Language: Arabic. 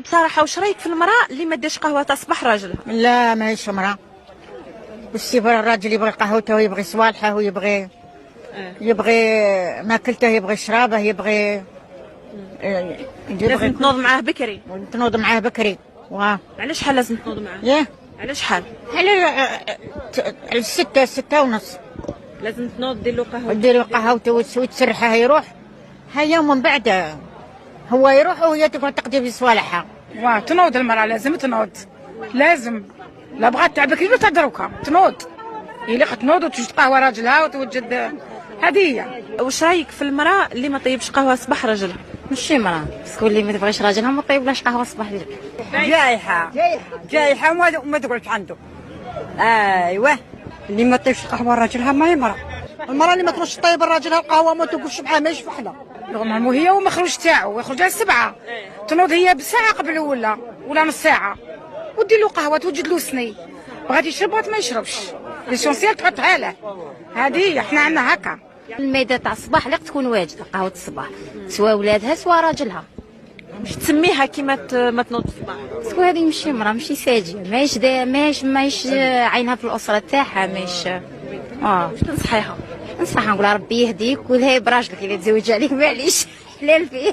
بصراحه واش رايك في المراه اللي ما ديرش قهوه تاع الصباح راجلها؟ لا ماهيش مرأة. باش يبغي الراجل يبغي قهوته ويبغي صوالحه يبغي ماكلته يبغي شرابه يبغي لازم تنوض معاه بكري. تنوض معاه بكري. علاش شحال لازم تنوض معاه؟ ياه علاش شحال؟ على 6 ونص لازم تنوض دير له قهوه. دير له قهوته وتسرحه يروح. هيا ومن بعد هو يروح وهي تقعد تقضي في صوالحها. تنوض المرأة، لازم تنوض، لازم. لا بغات تعب بكري ولا تدركها تنوض. يليق تنوض وتوجد قهوة راجلها وتوجد. هذه هي. واش رايك في المراه اللي ما طيبش قهوه صباح راجلها؟ ماشي مرأة، باسكو اللي ما تبغيش راجلها ما طيبلاش قهوة الصباح. جايحة وما تقعدش عنده. ايوه اللي ما طيبش قهوة راجلها ما هي مرأة. المرأة اللي ما تروحش طيب راجلها القهوة ما توقفش معاه ماهيش فحلة. نورمالمون هي ومخرج تاعو يخرج على 7 تنوض هي بساعة قبل ولا نص ساعة ودير له قهوة توجد له سني. بغات يشرب بغات ما يشربش، ليسونسيال تحطها له. هذه هي، احنا عندنا هكا. الميدة تاع الصباح اللي تكون واجده قهوة الصباح، سواء ولادها سواء راجلها. باش تسميها كيما ما تنوض الصباح. باسكو هذه ماشي مرأة، ماشي ساجية، ماهيش عينها في الأسرة تاعها، ماهيش. واش تنصحيها؟ نصحها نقولها ربي يهديك ولهي براجلك، إذا تزوج عليك معليش حلال فيه.